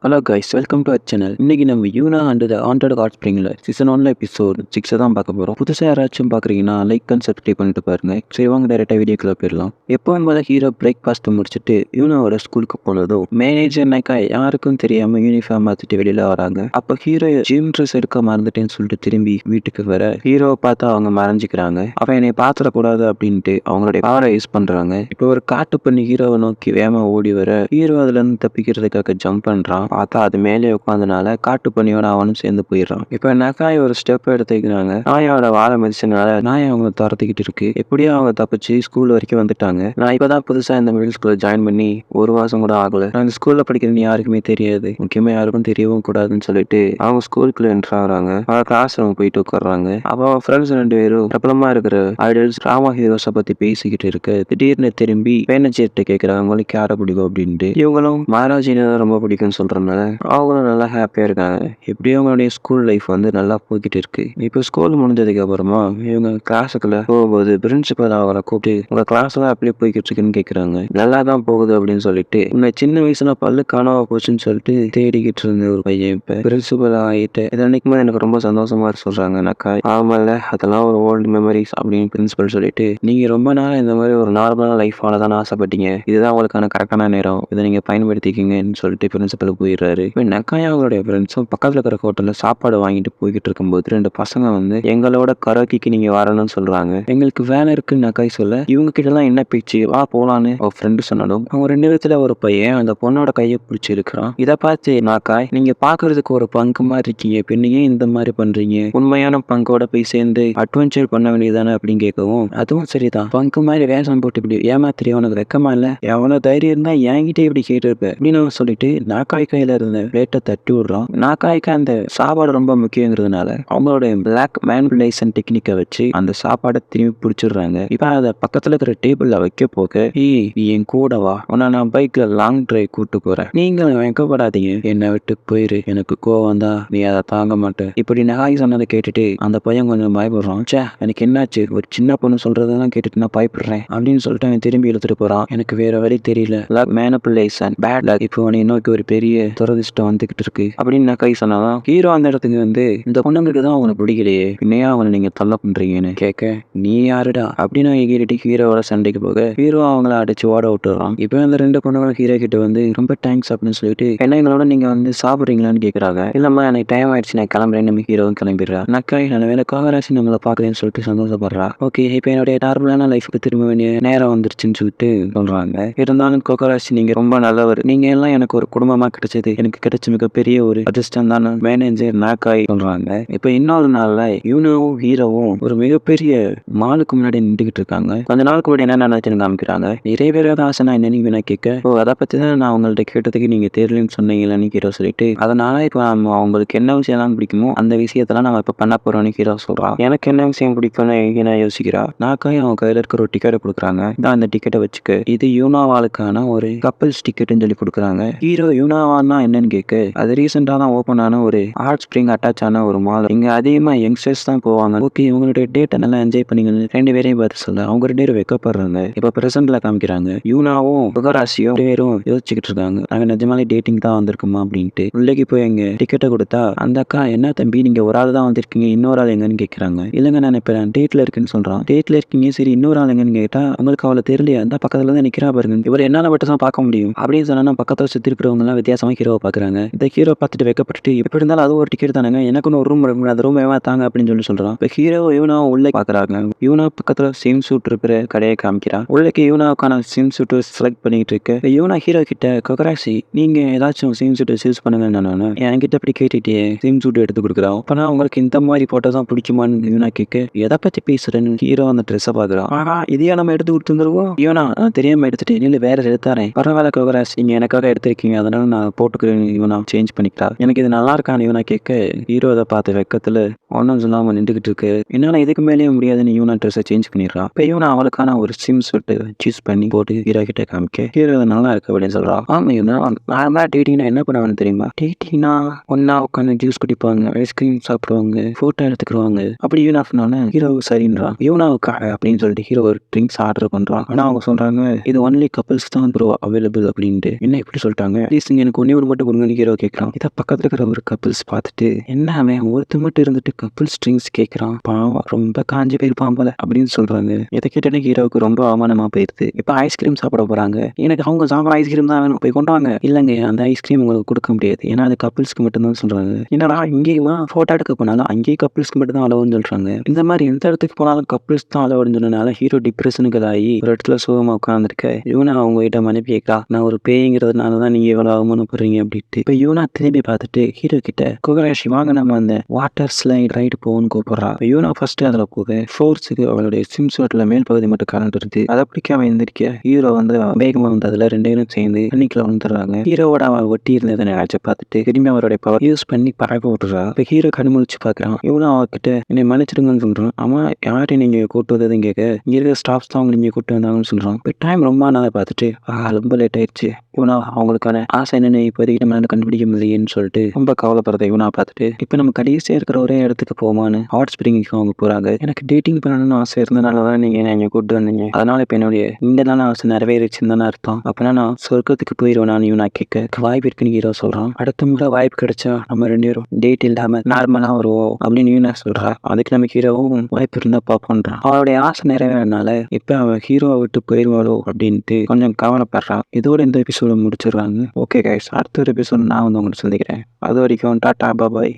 Hello guys, welcome to our channel. இன்னைக்கு நம்ம Yuna and the haunted hot ஸ்ப்ரிங்ல season 1 episode 6 தான் பார்க்க போறோம். புதுசா யாராச்சும் பார்க்குறீங்கன்னா லைக் அண்ட் சப்ஸ்கிரைப் பண்ணிட்டு பாருங்க. சரி வாங்க டைரக்டா வீடியோக்குள்ள போயிடலாம். எப்பவும் போல ஹீரோ பிரேக்ஃபாஸ்ட் முடிச்சுட்டு யூனாவோட ஸ்கூலுக்கு போனதும் மேனேஜர் நைக்கா யாருக்கும் தெரியாம யூனிஃபார்ம் மாத்திட்டு வெளியில வராங்க. அப்போ ஹீரோ ஜிம் ட்ரெஸ் எடுக்க மறந்துட்டேன்னு சொல்லிட்டு திரும்பி வீட்டுக்கு வர ஹீரோவை பார்த்து அவங்க மறைஞ்சிக்கிறாங்க. அவன் என்னை பாத்திரக்கூடாது அப்படின்ட்டு அவங்களுடைய பவரை யூஸ் பண்றாங்க. இப்போ ஒரு காட்டு பண்ணி ஹீரோவை நோக்கி வேகமா ஓடி வர ஹீரோ அதுல இருந்து தப்பிக்கிறதுக்காக ஜம்ப் பண்றான். பார்த்தா அது மேலே உட்காந்தனால காட்டு பண்ணியோட அவனும் சேர்ந்து போயிடுறான். இப்ப நக்காய் ஒரு ஸ்டெப் எடுத்துக்கிறாங்க. நாயோட வாழை மதிச்சனால நாய் அவங்க துரத்திக்கிட்டு இருக்கு. எப்படியோ அவங்க தப்பிச்சு ஸ்கூல் வரைக்கும் வந்துட்டாங்க. நான் இப்பதான் புதுசா இந்த மிடில் ஸ்கூல்ல ஜாயின் பண்ணி ஒரு மாசம் கூட ஆகல. நான் இந்த ஸ்கூல்ல படிக்கிறேன்னு யாருக்குமே தெரியாது, முக்கியமா யாருக்கும் தெரியவும் கூடாதுன்னு சொல்லிட்டு அவங்க ஸ்கூலுக்குள்ள என்ட்ரு ஆகுறாங்க. அவங்க கிளாஸ் ரூம் போயிட்டு உட்காடுறாங்க. அப்போ அவங்க ஃப்ரெண்ட்ஸ் 2 பேரும் பிரபலமா இருக்கிற ஐடல்ஸ் டிராமா ஹீரோஸை பத்தி பேசிக்கிட்டு இருக்கு. திடீர்னு திரும்பி பேனச்சேர்ட்ட கேட்கிறாங்க, உங்களுக்கு யாரை பிடிக்கும் அப்படின்ட்டு. இவங்களும் மகாராஜினை ரொம்ப பிடிக்கும்னு சொல்றாங்க. அவங்களும் நல்லா ஹாப்பியா இருக்காங்க. எப்படியும் அவங்களுடைய ஸ்கூல் லைஃப் வந்து நல்லா போய்கிட்டு இருக்கு. இப்போ ஸ்கூல் முடிஞ்சதுக்கு அப்புறமா இவங்க கிளாஸுக்குள்ள போகும்போது பிரின்சிபல் அவரை கூப்பிட்டு உங்க கிளாஸ்ல அப்படியே போய்கிட்டு இருக்குன்னு கேக்குறாங்க. நல்லா தான் போகுது அப்படின்னு சொல்லிட்டு உன்னை சின்ன வயசுல பல்லு காணாம போச்சுன்னு சொல்லிட்டு தேடிக்கிட்டு இருந்த ஒரு பையன் இப்ப பிரின்சிபல் ஆகிட்டு இதை நினைக்கும் போது எனக்கு ரொம்ப சந்தோஷமா சொல்றாங்க. நக்காய் ஆமால அதெல்லாம் ஒரு ஓல்டு மெமரிஸ் அப்படின்னு பிரின்சிபல் சொல்லிட்டு நீங்க ரொம்ப நாள் இந்த மாதிரி ஒரு நார்மலான லைஃப் வாழதான் ஆசைப்பட்டீங்க, இதுதான் உங்களுக்கான கரெக்டான நேரம், இதை நீங்க பயன்படுத்திக்கிங்கன்னு சொல்லிட்டு பிரின்சிபல் போயிடுறாரு. நக்காய் அவங்களுடைய ஃப்ரெண்ட்ஸும் பக்கத்துல இருக்கிற ஹோட்டல்ல சாப்பாடு வாங்கிட்டு போய்கிட்டு இருக்கும்போது 2 பசங்க வந்து எங்களோட கரோக்கிக்கு நீங்க வரணும்னு சொல்றாங்க. எங்களுக்கு வேலை இருக்குன்னு நக்காய் சொல்ல இவங்க கிட்ட எல்லாம் என்ன பேச்சு, வா போலான்னு ஒரு ஃப்ரெண்டு சொன்னாலும் அவங்க 2 பேத்துல ஒரு பையன் அந்த பொண்ணோட கையை பிடிச்சி இருக்கிறான். இதை பார்த்து நக்காய் நீங்க பாக்குறதுக்கு ஒரு பங்கு மாதிரி இருக்கீங்க, பெண்ணையே இந்த மாதிரி பண்றீங்க, உண்மையான பங்கோட போய் சேர்ந்து அட்வென்ச்சர் பண்ண வேண்டியதானே அப்படின்னு கேட்கவும் அதுவும் சரிதான், பங்கு மாதிரி வேஷம் போட்டு இப்படி ஏமாத்திரி உனக்கு வெக்கமா இல்ல, எவனோ தைரியம் இருந்தா என்கிட்ட இப்படி கேட்டு அப்படின்னு சொல்லிட்டு நாக்காய் கையில இருந்த பிளேட்டை தட்டி விடுறான். நாக்காய்க்கு அந்த சாப்பாடு ரொம்ப முக்கியங்கிறதுனால அவங்களுடைய பிளாக் மேனிபுலேஷன் டெக்னிக்கை வச்சு அந்த சாப்பாடை திரும்பி பிடிச்சிடுறாங்க. இப்ப அதை பக்கத்துல இருக்கிற டேபிள்ல வைக்க போக நீ என் கூட வா, உன்னை நான் பைக்ல லாங் டிரைவ் கூட்டு போறேன், நீங்க வைக்கப்படாதீங்க, என்னை விட்டு போயிரு, எனக்கு கோவம் தான், நீ அதை தாங்க மாட்டேன் இப்படி நகாய் சொன்னதை கேட்டுட்டு அந்த பையன் கொஞ்சம் பயப்படுறான். சே எனக்கு என்னாச்சு, ஒரு சின்ன பொண்ணு சொல்றதெல்லாம் கேட்டுட்டு நான் பயப்படுறேன் அப்படின்னு சொல்லிட்டு அவன் திரும்பி இழுத்துட்டு போறான். எனக்கு வேற வழி தெரியல, மேனிபுலேஷன் பேட் லக், இப்போ அவனை நோக்கி ஒரு பெரிய துரதிஷ்டம் வந்துகிட்டு இருக்கு அப்படின்னு நக்காய் சொன்னாதான் ஹீரோ அந்த இடத்துக்கு வந்து இந்த பொண்ணுங்களுக்கு தான் அவனை பிடிக்கலையே, பின்னையா அவனை நீங்க தொல்லை பண்றீங்கன்னு கேட்க நீ யாருடா அப்படின்னு எகிரிட்டு ஹீரோவோட சண்டைக்கு போக ஹீரோ அவங்கள அடிச்சு ஓட விட்டுறான். இப்போ அந்த 2 பொண்ணுங்களும் ஹீரோ கிட்ட வந்து ரொம்ப தேங்க்ஸ் அப்படின்னு சொல்லிட்டு என்ன எங்களோட நீங்க வந்து சாப்பிடுறீங்களான்னு கேட்கறாங்க. இல்லம்மா எனக்கு டைம் ஆயிடுச்சு நான் கிளம்புறேன், நம்ம ஹீரோவும் கிளம்பிடுறா. நக்காய் நல்ல வேலை கோகராசி நம்மளை பாக்குறேன்னு சொல்லிட்டு சந்தோஷப்படுறா. ஓகே இப்போ என்னுடைய நார்மலான லைஃபுக்கு திரும்ப வேண்டிய நேரம் வந்துருச்சுன்னு சொல்லிட்டு சொல்றாங்க. இருந்தாலும் கோகராசி நீங்க ரொம்ப நல்லவர், நீங்க எல்லாம் எனக்கு ஒரு குடும்பமா கிடைச்சது எனக்கு கிடைச்ச மிகப்பெரிய ஒரு அதிர்ஷ்டம் தான் மேனேஜர் நாக்காய் சொல்றாங்க. இப்ப இன்னொரு நாள்ல யூனோவும் ஹீரோவும் ஒரு மிகப்பெரிய மாலுக்கு முன்னாடி நின்றுகிட்டு இருக்காங்க. கொஞ்ச நாளுக்கு முன்னாடி என்ன நினைச்சுன்னு காமிக்கிறாங்க. நிறைய பேர் ஆசை நான் என்ன கேட்க அதை பத்தி தான் நான் உங்கள்ட்ட கேட்டதுக்கு நீங்க தெரியலன்னு சொன்னீங்கன்னு ஹீரோ சொல்லிட்டு அதனால இப்ப நம்ம அவங்களுக்கு என்ன விஷயம் தான் பிடிக்குமோ அந்த விஷயத்தெல்லாம் நம்ம இப்ப பண்ண போறோம்னு ஹீரோ சொல்றான். எனக்கு என்ன விஷயம் பிடிக்கும்னு என்ன யோசிக்கிறா. நாக்காய் அவங்க கையில இருக்கிற ஒரு டிக்கெட்டை கொடுக்குறாங்க. இதான் அந்த டிக்கெட்டை வச்சுக்க, இது யூனாவாளுக்கான ஒரு கப்பல்ஸ் டிக்கெட்னு சொல்லி கொடுக்குறாங்க. ஹீரோ யூனாவான்னா என்னன்னு கேட்க அது ரீசெண்டா தான் ஓபன் ஆன ஒரு ஹாட் ஸ்ப்ரிங் அட்டாச் ஆன ஒரு மால், இங்க அதிகமா யங்ஸ்டர்ஸ் தான் போவாங்க, ஓகே உங்களுடைய டேட்டை நல்லா என்ஜாய் பண்ணிங்கன்னு 2 பேரையும் பார்த்து சொல்ல அவங்க 2 பேரும் வெக்கப்படுறாங்க. இப்ப பிரசன்ட்ல காமிக்கிறாங்க யூனாவும் புகராசியும் 2 பேரும் யோசிச்சுக்கிட்டு இருக்காங்க, நாங்க நிஜமாலே டேட்டிங் தான் வந்திருக்குமா அப்படின்ட்டு. உள்ளேக்கு போய் எங்க டிக்கெட்டை கொடுத்தா அந்த அக்கா என்ன தம்பி நீங்க ஒரு ஆள் தான் வந்திருக்கீங்க, இன்னொரு ஆள் எங்கன்னு கேட்கறாங்க. இல்லங்க நான் இப்ப டேட்ல இருக்குன்னு சொல்றான். டேட்ல இருக்கீங்க சரி இன்னொரு ஆள் எங்கன்னு கேட்டா உங்களுக்கு அவளை தெரியலையா, அந்த பக்கத்துல தான் நிக்கிறா பாருங்க, இவர் என்னால மட்டும் தான் பார்க்க முடியும் அப்படின்னு சொன்னா பக்கத்துல சுத்தி இருக்கிறவங்க எல்லாம் வித்தியாசமா ஹீரோவை பாக்குறாங்க. இந்த ஹீரோ பார்த்துட்டு வைக்கப்பட்டு எப்படி இருந்தாலும் அது ஒரு டிக்கெட் தானங்க, எனக்குன்னு ஒரு ரூம் இருக்கு, அந்த ரூம் தாங்க அப்படின்னு சொல்லி சொல்றான். இப்ப ஹீரோ யூனா உள்ள பாக்குறாங்க. யூனா பக்கத்துல ஸ்விம் சூட் இருக்கிற கடையை காமிக்கிறான். உள்ளக்கு யூனாவுக்கான ஸ்விம் சூட் செலக்ட் பண்ணிட்டு இருக்கு. யூனா ஹீரோ கிட்ட கொகராசி நீங்க ஏதாச்சும் ஸ்விம் சூட் சூஸ் பண்ணுங்க, நான் என்கிட்ட அப்படி கேட்டுட்டே ஸ்விம் சூட் எடுத்து கொடுக்குறான். அப்பனா உங்களுக்கு இந்த மாதிரி போட்டோ தான் பிடிக்குமான்னு யூனா கேட்க எதை பத்தி பேசுறேன்னு ஹீரோ அந்த ட்ரெஸ்ஸை பாக்குறான். ஆனா இதையா நம்ம எடுத்து கொடுத்துருவோம், யூனா தெரியாம எடுத்துட்டு நீங்க வேற எடுத்தாரேன், பரவாயில்ல கொகராசி நீங்க எனக்காக எடுத்திருக்கீங்க அதனால நான் போட்டுக்கிறேன் இவனா சேஞ்ச் பண்ணிக்கிறா. எனக்கு இது நல்லா இருக்கான்னு இவனா கேட்க ஹீரோ அதை பார்த்து வெக்கத்துல ஒன்னும் சொல்லாம நின்றுகிட்டு இருக்கு. என்னால இதுக்கு மேலேயும் முடியாதுன்னு இவனா ட்ரெஸ்ஸை சேஞ்ச் பண்ணிடுறான். இப்போ இவனா அவளுக்கான ஒரு ஸ்விம் சூட் சூஸ் பண்ணி போட்டு ஹீரோ கிட்ட காமிக்க ஹீரோ நல்லா இருக்கு அப்படின்னு சொல்றா. ஆமா இவனா நார்மலா டேட்டிங்னா என்ன பண்ணுவான்னு தெரியுமா, டேட்டிங்னா ஒன்னா உட்காந்து ஜூஸ் குடிப்பாங்க, ஐஸ்கிரீம் சாப்பிடுவாங்க, போட்டோ எடுத்துக்குவாங்க, அப்படி இவனா சொன்னானே ஹீரோ சரின்றான். இவனாவுக்காக அப்படின்னு சொல்லிட்டு ஹீரோ ஒரு ட்ரிங்க்ஸ் ஆர்டர் பண்றான். ஆனா அவங்க சொல்றாங்க இது ஒன்லி கப்பல்ஸ் தான் ப்ரோ அவைலபிள் அப்படின்ட்டு. என்ன இப்படி சொல்லிட்டாங்க, ப்ளீஸ் எனக்கு ஒண்ணே ஒன்று மட்டும் கொடுங்கன்னு ஹீரோ கேட்குறான். இதை பக்கத்துல இருக்கிற ஒரு கப்பிள்ஸ் பார்த்துட்டு என்ன அவன் ஒருத்தர் மட்டும் இருந்துட்டு கப்பிள்ஸ் ட்ரிங்க்ஸ் கேட்குறான், பாவம் ரொம்ப காஞ்சி போயிருப்பான் போல அப்படின்னு சொல்றாங்க. இதை கேட்டோன்னே ஹீரோவுக்கு ரொம்ப அவமானமா போயிருது. இப்போ ஐஸ்கிரீம் சாப்பிட போறாங்க. எனக்கு அவங்க சாப்பிட ஐஸ்கிரீம் தான் வேணும், போய் கொண்டாங்க. இல்லைங்க, அந்த ஐஸ்கிரீம் உங்களுக்கு கொடுக்க முடியாது, ஏன்னா அது கப்பிள்ஸ்க்கு மட்டும்தான் சொல்றாங்க. என்னடா இங்கேயுமா போட்டோ எடுக்க போனாலும் அங்கேயும் கப்பிள்ஸ்க்கு மட்டும் தான் அலவுன்னு சொல்றாங்க. இந்த மாதிரி எந்த இடத்துக்கு போனாலும் கப்பிள்ஸ் தான் அலவுன்னு சொன்னனால ஹீரோ டிப்ரெஷனுக்கு ஆகி ஒரு இடத்துல சோகமா உட்காந்துருக்க. யூனா அவங்க கிட்ட மன்னிப்பு கேட்கா, நான் ஒரு பேய்ங்கிறதுனால தான் நீங்க எவ்வளவு அவமானப்படுறீங்க அப்படின்ட்டு. இப்ப யூனா திரும்பி பார்த்துட்டு ஹீரோ கிட்ட கோகராஷி வாங்க நம்ம அந்த வாட்டர் ஸ்லைட் ரைடு போன்னு கூப்பிடுறா. யூனா ஃபர்ஸ்ட் அதுல போக ஃபோர்ஸுக்கு அவளுடைய ஸ்விம் சூட்ல மேல் பகுதி மட்டும் கரண்ட் இருக்கு. அதை பிடிக்காம எந்திரிக்க ஹீரோ வந்து வேகமா வந்து அதுல ரெண்டு பேரும் சேர்ந்து தண்ணிக்குள்ள வந்துடுறாங்க. ஹீரோவோட அவன் ஒட்டி இருந்ததை நினைச்சு பார்த்துட்டு திரும்பி அவருடைய பவர் யூஸ் பண்ணி பறக்க விட்டுறா. இப்ப ஹீரோ கண்முழிச்சு பாக்குறான். யூனா அவகிட்ட என்னை மன்னிச்சிடுங்கன்னு சொல்றான். ஆமா, யாரையும் நீங்க கூட்டு வந்ததுன்னு கேட்க இங்க இருக்கிற ஸ்டாஃப்ஸ் தான் அவங்க நீங்க கூட்டு வந்தாங்கன்னு சொல்றான். இப்போ டைம் ரொம்ப நாளை பார்த்துட்டு ரொம்ப லேட் ஆயிடுச்சு. இவனா அவங்களுக்கான ஆசை என்னன்னு இப்போதைக்கு நம்ம கண்டுபிடிக்க முடியலன்னு சொல்லிட்டு ரொம்ப கவலைப்படுறத இவனா பார்த்துட்டு இப்போ நம்ம கடைசியா இருக்கிற ஒரே இடத்துக்கு போமான்னு ஹாட் ஸ்பிரிங்க்கு அவங்க போறாங்க. எனக்கு டேட்டிங் பண்ணணும்னு ஆசை இருந்தனால தான் நீங்க கூப்பிட்டு வந்தீங்க, அதனால இப்போ என்னுடைய இந்த நாள் ஆசை நிறைவேறிச்சுன்னு தானே அர்த்தம். அப்படின்னா நான் சொர்க்கத்துக்கு போயிடுவேன் இவனா கேட்க வாய்ப்பு இருக்குன்னு ஹீரோ சொல்றான். அடுத்த முறை வாய்ப்பு கிடைச்சா நம்ம ரெண்டு பேரும் டேட் இல்லாம நார்மலா வருவோம் அப்படின்னு யூனா சொல்றா. அதுக்கு நம்ம ஹீரோவும் வாய்ப்பு இருந்தா பாப்போன்றான். அவளுடைய ஆசை நிறைவேறனால இப்ப அவன் ஹீரோவை விட்டு போயிடுவாளோ அப்படின்ட்டு கொஞ்சம் கவலைப்படுறான். இதோட இந்த எபிசோட முடிச்சிடுறாங்க. ஓகே கைஸ், அடுத்த ஒரு எபிசோட் நான் வந்து உங்களுக்கு சந்திக்கிறேன். அது வரைக்கும் டாடா பாய்.